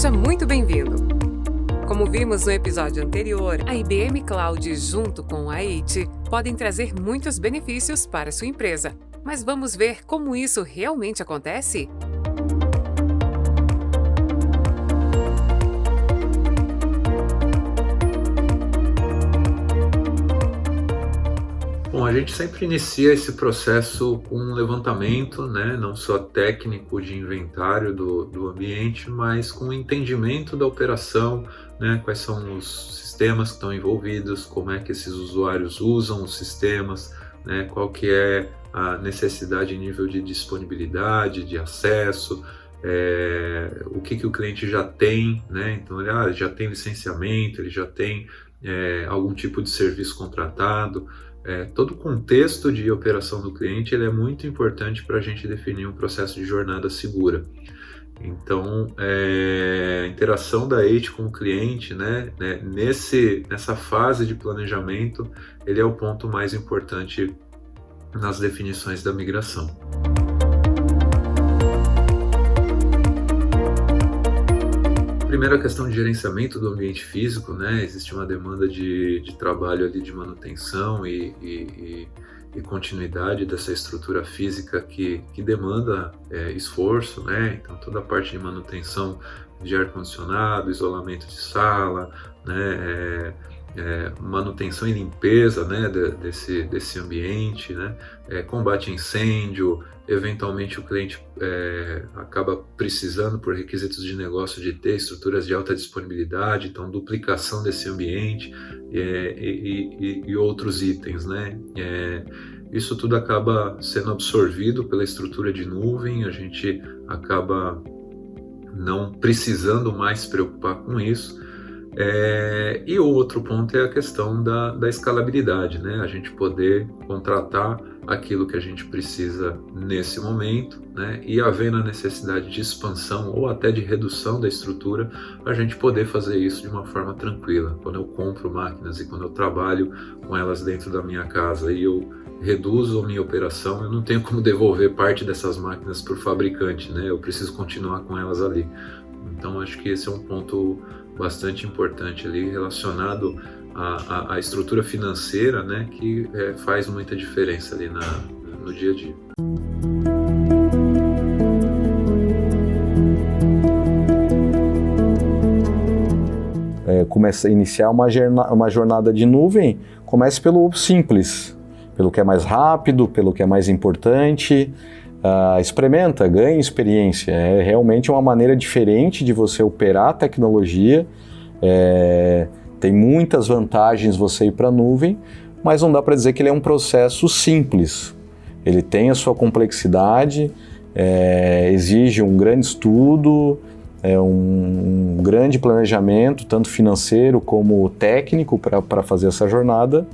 Seja muito bem-vindo! Como vimos no episódio anterior, a IBM Cloud junto com a IT podem trazer muitos benefícios para sua empresa. Mas vamos ver como isso realmente acontece? Bom, a gente sempre inicia esse processo com um levantamento, né, não só técnico de inventário do ambiente, mas com um entendimento da operação, né, quais são os sistemas que estão envolvidos, como é que esses usuários usam os sistemas, né, qual que é a necessidade em nível de disponibilidade, de acesso, o que o cliente já tem, né, então ele já tem licenciamento, ele já tem algum tipo de serviço contratado. Todo o contexto de operação do cliente ele é muito importante para a gente definir um processo de jornada segura. Então, a interação da IT com o cliente, né, nessa fase de planejamento, ele é o ponto mais importante nas definições da migração. Primeiro, a questão de gerenciamento do ambiente físico, né? Existe uma demanda de trabalho ali de manutenção e continuidade dessa estrutura física que demanda esforço, né? Então, toda a parte de manutenção de ar-condicionado, isolamento de sala, né? Manutenção e limpeza, né? desse ambiente, né? Combate a incêndio. Eventualmente o cliente acaba precisando, por requisitos de negócio, de ter estruturas de alta disponibilidade, então duplicação desse ambiente e outros itens, né? Isso tudo acaba sendo absorvido pela estrutura de nuvem, a gente acaba não precisando mais se preocupar com isso. E o outro ponto é a questão da escalabilidade, né? A gente poder contratar aquilo que a gente precisa nesse momento, né? E havendo a necessidade de expansão ou até de redução da estrutura, a gente poder fazer isso de uma forma tranquila. Quando eu compro máquinas e quando eu trabalho com elas dentro da minha casa e eu reduzo a minha operação, eu não tenho como devolver parte dessas máquinas para o fabricante, né? Eu preciso continuar com elas ali. Então, acho que esse é um ponto bastante importante ali relacionado à estrutura financeira, né, que faz muita diferença ali no dia a dia. Começa a iniciar uma jornada de nuvem, comece pelo simples, pelo que é mais rápido, pelo que é mais importante. Experimenta, ganhe experiência. É realmente uma maneira diferente de você operar a tecnologia. Tem muitas vantagens você ir para a nuvem, mas não dá para dizer que ele é um processo simples. Ele tem a sua complexidade, exige um grande estudo, um grande planejamento, tanto financeiro como técnico, para fazer essa jornada.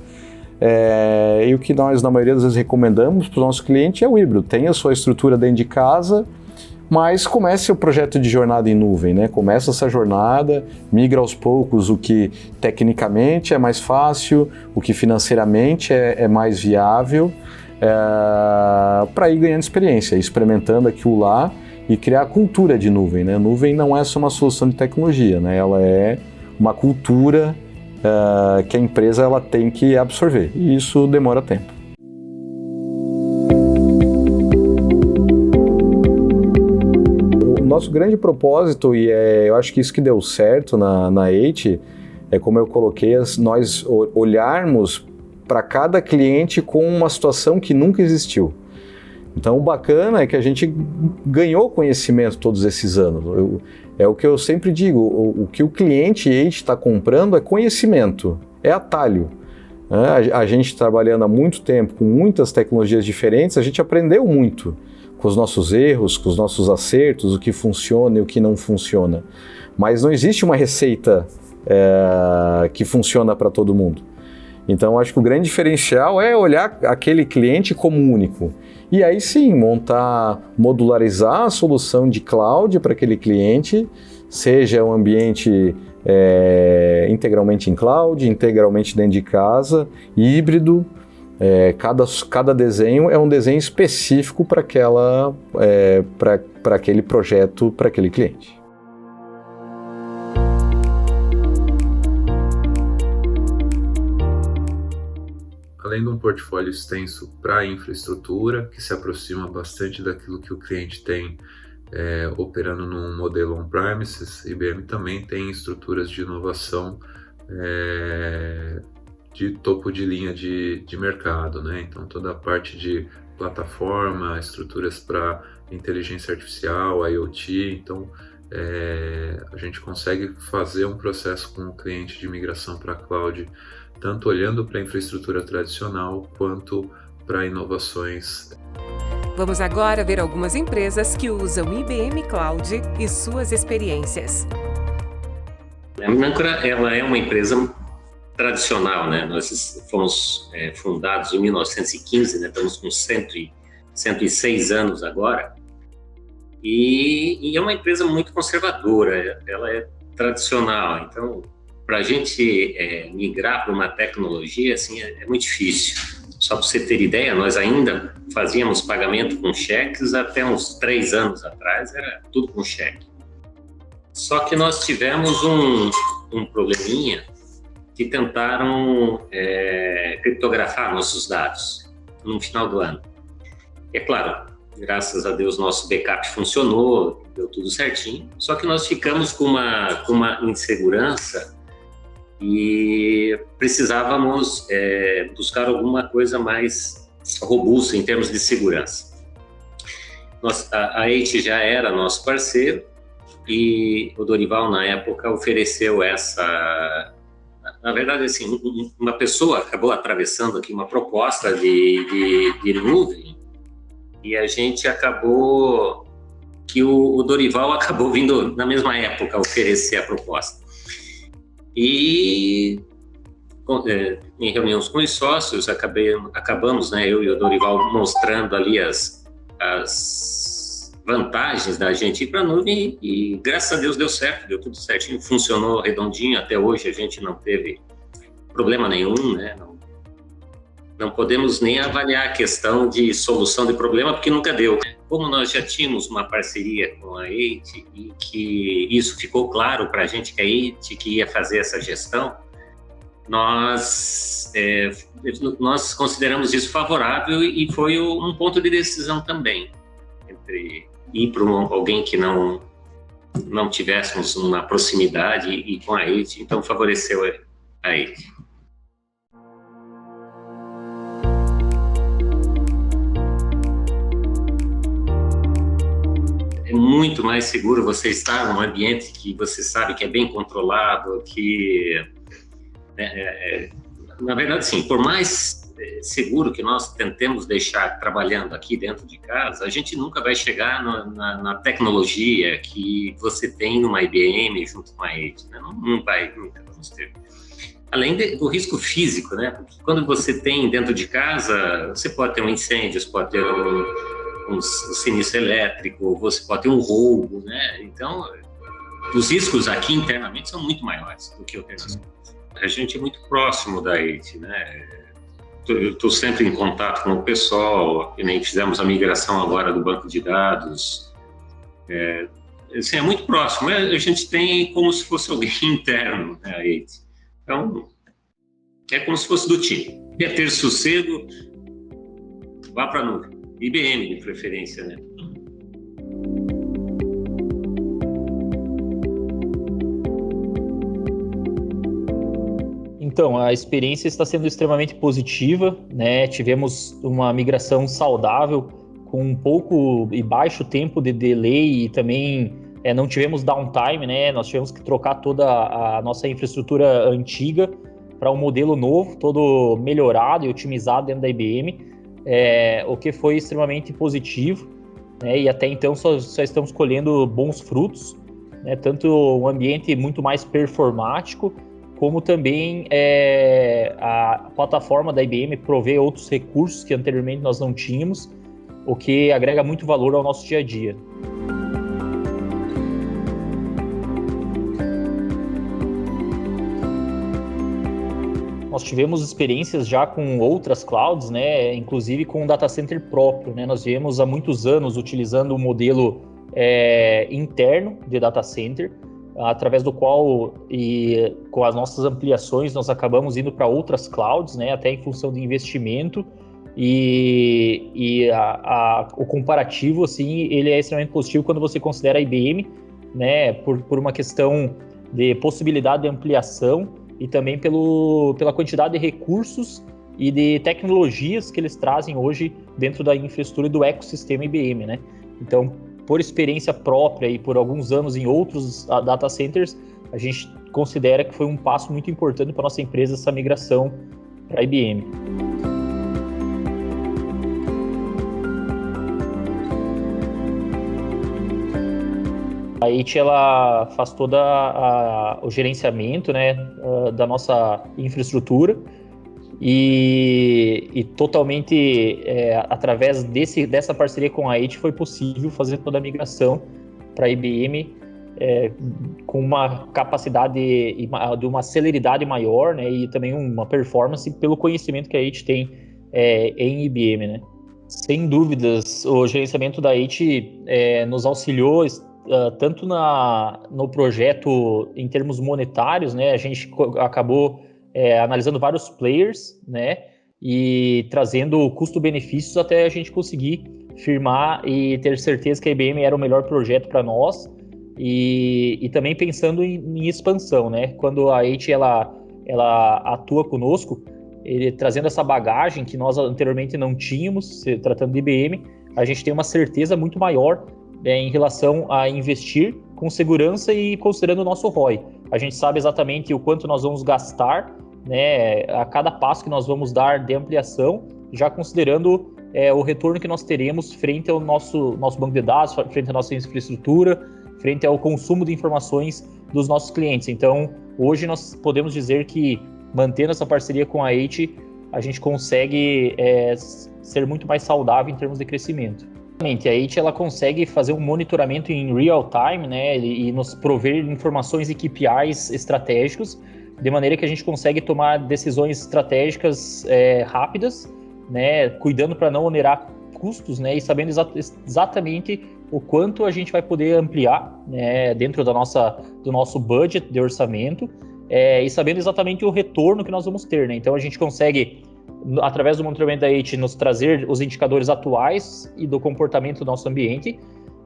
E o que nós, na maioria das vezes, recomendamos para o nosso cliente é o híbrido. Tenha a sua estrutura dentro de casa, mas comece o projeto de jornada em nuvem, né? Começa essa jornada, migra aos poucos o que tecnicamente é mais fácil, o que financeiramente é mais viável, para ir ganhando experiência, experimentando aquilo lá e criar a cultura de nuvem, né? Nuvem não é só uma solução de tecnologia, né? Ela é uma cultura que a empresa ela tem que absorver, e isso demora tempo. O nosso grande propósito, e eu acho que isso que deu certo na AIT, é como eu coloquei, nós olharmos para cada cliente com uma situação que nunca existiu. Então, o bacana é que a gente ganhou conhecimento todos esses anos. É o que eu sempre digo, o que o cliente está comprando é conhecimento, é atalho. A gente trabalhando há muito tempo com muitas tecnologias diferentes, a gente aprendeu muito com os nossos erros, com os nossos acertos, o que funciona e o que não funciona. Mas não existe uma receita que funciona para todo mundo. Então, acho que o grande diferencial é olhar aquele cliente como único. E aí sim, modularizar a solução de cloud para aquele cliente, seja um ambiente integralmente em cloud, integralmente dentro de casa, híbrido. Cada desenho é um desenho específico para aquele projeto, para aquele cliente. além de um portfólio extenso para infraestrutura, que se aproxima bastante daquilo que o cliente tem operando num modelo on-premises, a IBM também tem estruturas de inovação de topo de linha de mercado, né? Então toda a parte de plataforma, estruturas para inteligência artificial, IoT, então a gente consegue fazer um processo com o cliente de migração para a cloud, tanto olhando para a infraestrutura tradicional quanto para inovações. Vamos agora ver algumas empresas que usam IBM Cloud e suas experiências. A Minancora, ela é uma empresa tradicional, né? Nós fomos fundados em 1915, né? Estamos com 106 anos agora. E é uma empresa muito conservadora, ela é tradicional. Então, para a gente migrar para uma tecnologia, assim, é muito difícil. Só para você ter ideia, nós ainda fazíamos pagamento com cheques até uns 3 anos atrás, era tudo com cheque. Só que nós tivemos um probleminha que tentaram criptografar nossos dados no final do ano. É claro, graças a Deus nosso backup funcionou, deu tudo certinho, só que nós ficamos com uma insegurança e precisávamos buscar alguma coisa mais robusta em termos de segurança. A AIT já era nosso parceiro e o Dorival, na época, ofereceu essa... Na verdade, assim, uma pessoa acabou atravessando aqui uma proposta de nuvem e a gente acabou... que o Dorival acabou vindo, na mesma época, oferecer a proposta. E em reuniões com os sócios, acabamos, né, eu e o Dorival, mostrando ali as vantagens da gente ir para a nuvem e graças a Deus deu certo, deu tudo certinho, funcionou redondinho, até hoje a gente não teve problema nenhum, né? Não podemos nem avaliar a questão de solução de problema, porque nunca deu. Como nós já tínhamos uma parceria com a AIT e que isso ficou claro para a gente, que a AIT que ia fazer essa gestão, nós consideramos isso favorável e foi um ponto de decisão também, entre ir para alguém que não tivéssemos uma proximidade e com a AIT, então favoreceu a AIT. É muito mais seguro você estar num ambiente que você sabe que é bem controlado, que, na verdade, sim, por mais seguro que nós tentemos deixar trabalhando aqui dentro de casa, a gente nunca vai chegar na tecnologia que você tem numa IBM junto com a AIT, né? Não vai, nunca vamos ter. Além do risco físico, né? Porque quando você tem dentro de casa, você pode ter um incêndio, você pode ter um sinistro elétrico, você pode ter um roubo, né? Então, os riscos aqui internamente são muito maiores do que o terceiro. A gente é muito próximo da AIT, né? Eu estou sempre em contato com o pessoal, e nem fizemos a migração agora do banco de dados. Assim, é muito próximo. A gente tem como se fosse alguém interno, né, a AIT. Então, é como se fosse do time. Quer ter sossego, vá para a nuvem. IBM, de preferência, né? Então, a experiência está sendo extremamente positiva, né? Tivemos uma migração saudável, com um pouco e baixo tempo de delay e também não tivemos downtime, né? Nós tivemos que trocar toda a nossa infraestrutura antiga para um modelo novo, todo melhorado e otimizado dentro da IBM, o que foi extremamente positivo, né? E até então só estamos colhendo bons frutos, né? Tanto um ambiente muito mais performático, como também a plataforma da IBM provê outros recursos que anteriormente nós não tínhamos, o que agrega muito valor ao nosso dia a dia. Nós tivemos experiências já com outras clouds, né, inclusive com um data center próprio, né? Nós viemos há muitos anos utilizando o modelo interno de data center, através do qual, e com as nossas ampliações, nós acabamos indo para outras clouds, né, até em função de investimento, e o comparativo, assim, ele é extremamente positivo quando você considera a IBM, né, por uma questão de possibilidade de ampliação e também pela quantidade de recursos e de tecnologias que eles trazem hoje dentro da infraestrutura e do ecossistema IBM, né? Então, por experiência própria e por alguns anos em outros data centers, a gente considera que foi um passo muito importante para a nossa empresa essa migração para a IBM. A IT, ela faz todo o gerenciamento, né, da nossa infraestrutura e totalmente através dessa parceria com a IT foi possível fazer toda a migração para a IBM com uma capacidade de uma celeridade maior, né, e também uma performance pelo conhecimento que a IT tem em IBM, né. Sem dúvidas, o gerenciamento da IT nos auxiliou tanto no projeto em termos monetários, né, a gente acabou analisando vários players, né, e trazendo custo-benefícios até a gente conseguir firmar e ter certeza que a IBM era o melhor projeto para nós, e também pensando em expansão, né, quando a IT ela atua conosco, trazendo essa bagagem que nós anteriormente não tínhamos, se tratando de IBM, a gente tem uma certeza muito maior em relação a investir com segurança e considerando o nosso ROI. A gente sabe exatamente o quanto nós vamos gastar, né, a cada passo que nós vamos dar de ampliação, já considerando o retorno que nós teremos frente ao nosso banco de dados, frente à nossa infraestrutura, frente ao consumo de informações dos nossos clientes. Então, hoje nós podemos dizer que, mantendo essa parceria com a IT, a gente consegue ser muito mais saudável em termos de crescimento. A IT ela consegue fazer um monitoramento em real time, né, e nos prover informações e KPIs estratégicos, de maneira que a gente consegue tomar decisões estratégicas rápidas, né, cuidando para não onerar custos, né, e sabendo exatamente o quanto a gente vai poder ampliar, né, dentro do nosso budget de orçamento, e sabendo exatamente o retorno que nós vamos ter, né. Então a gente consegue, através do monitoramento da IT, nos trazer os indicadores atuais e do comportamento do nosso ambiente,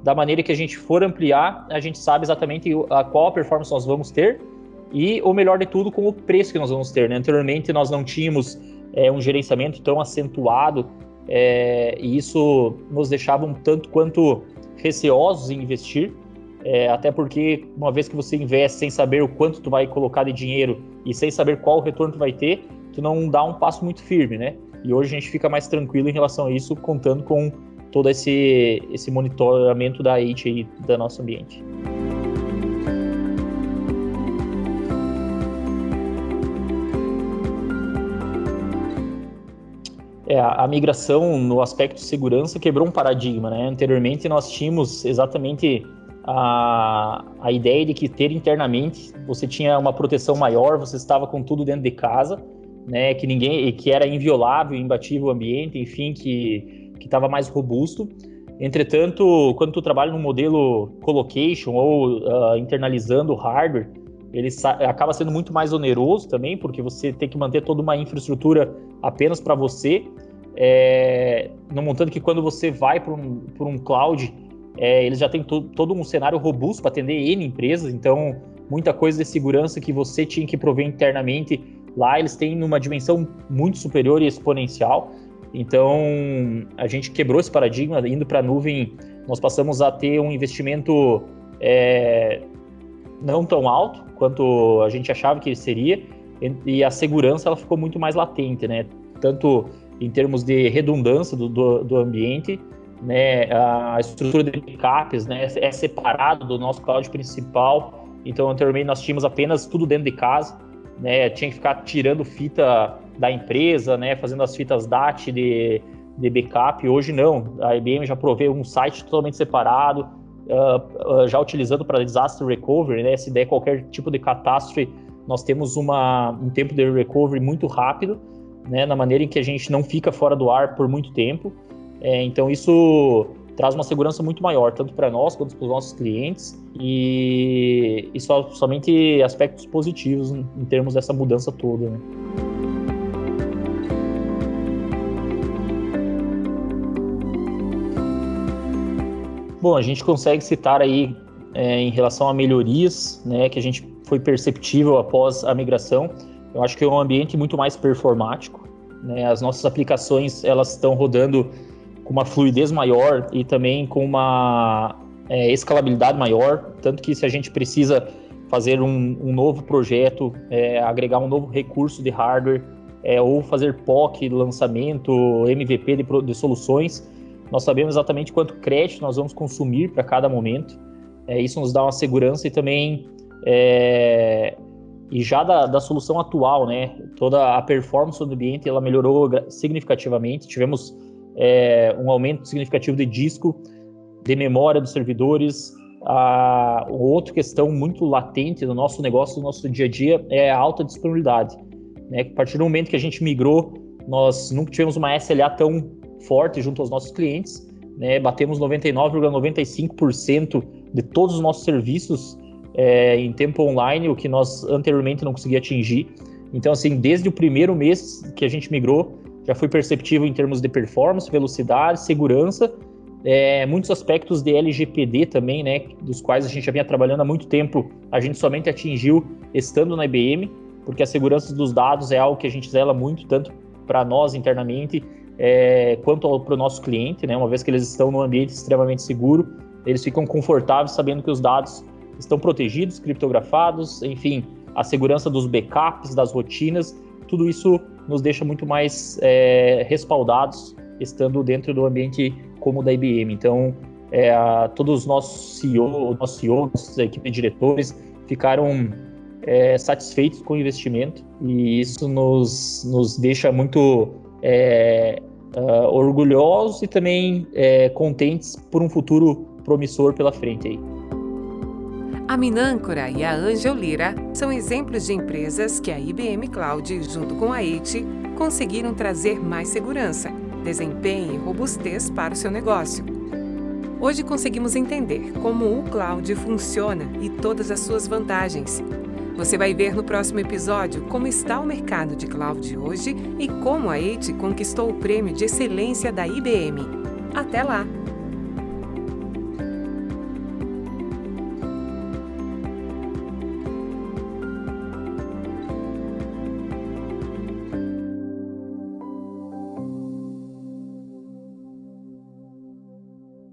da maneira que a gente for ampliar, a gente sabe exatamente qual a performance nós vamos ter e, o melhor de tudo, com o preço que nós vamos ter, né? Anteriormente, nós não tínhamos um gerenciamento tão acentuado e isso nos deixava um tanto quanto receosos em investir, até porque, uma vez que você investe sem saber o quanto tu vai colocar de dinheiro e sem saber qual o retorno tu vai ter, tu não dá um passo muito firme, né? E hoje a gente fica mais tranquilo em relação a isso, contando com todo esse monitoramento da IT aí, do nosso ambiente. A migração no aspecto de segurança quebrou um paradigma, né? Anteriormente nós tínhamos exatamente a ideia de que ter internamente você tinha uma proteção maior, você estava com tudo dentro de casa, né, que era inviolável, imbatível o ambiente, enfim, que estava mais robusto. Entretanto, quando tu trabalha no modelo colocation ou internalizando o hardware, ele acaba sendo muito mais oneroso também, porque você tem que manter toda uma infraestrutura apenas para você, não montando que quando você vai para um cloud, eles já têm todo um cenário robusto para atender N empresas, então muita coisa de segurança que você tinha que prover internamente, lá eles têm numa dimensão muito superior e exponencial. Então a gente quebrou esse paradigma, indo para a nuvem, nós passamos a ter um investimento não tão alto quanto a gente achava que ele seria, e a segurança ela ficou muito mais latente, né? Tanto em termos de redundância do ambiente, né? A estrutura de backups, né, é separado do nosso cloud principal. Então anteriormente nós tínhamos apenas tudo dentro de casa, né? Tinha que ficar tirando fita da empresa, né, fazendo as fitas DAT de backup. Hoje não, a IBM já provê um site totalmente separado, já utilizando para disaster recovery, né? Se der qualquer tipo de catástrofe, nós temos um tempo de recovery muito rápido, né? Na maneira em que a gente não fica fora do ar por muito tempo. Então isso traz uma segurança muito maior, tanto para nós quanto para os nossos clientes, e somente aspectos positivos em termos dessa mudança toda, né? Bom, a gente consegue citar aí em relação a melhorias, né, que a gente foi perceptível após a migração. Eu acho que é um ambiente muito mais performático, né? As nossas aplicações elas estão rodando com uma fluidez maior e também com uma escalabilidade maior, tanto que se a gente precisa fazer um novo projeto, agregar um novo recurso de hardware, ou fazer POC, lançamento, MVP de soluções, nós sabemos exatamente quanto crédito nós vamos consumir para cada momento. Isso nos dá uma segurança e também e já da solução atual, né? Toda a performance do ambiente ela melhorou significativamente. Tivemos um aumento significativo de disco, de memória dos servidores. Outra questão muito latente do nosso negócio, do nosso dia a dia, é a alta disponibilidade, né? A partir do momento que a gente migrou, nós nunca tivemos uma SLA tão forte junto aos nossos clientes, né? Batemos 99,95% de todos os nossos serviços em tempo online, o que nós anteriormente não conseguia atingir. Então, assim, desde o primeiro mês que a gente migrou, já foi perceptível em termos de performance, velocidade, segurança, muitos aspectos de LGPD também, né, dos quais a gente já vinha trabalhando há muito tempo, a gente somente atingiu estando na IBM, porque a segurança dos dados é algo que a gente zela muito, tanto para nós internamente, quanto para o nosso cliente, né, uma vez que eles estão num ambiente extremamente seguro, eles ficam confortáveis sabendo que os dados estão protegidos, criptografados, enfim, a segurança dos backups, das rotinas, tudo isso nos deixa muito mais respaldados estando dentro do ambiente como o da IBM. Então, todos os nossos CEO, nossa equipe de diretores ficaram satisfeitos com o investimento e isso nos deixa muito orgulhosos e também contentes por um futuro promissor pela frente aí. A Minâncora e a Angel Lira são exemplos de empresas que a IBM Cloud, junto com a AIT, conseguiram trazer mais segurança, desempenho e robustez para o seu negócio. Hoje conseguimos entender como o cloud funciona e todas as suas vantagens. Você vai ver no próximo episódio como está o mercado de cloud hoje e como a AIT conquistou o prêmio de excelência da IBM. Até lá!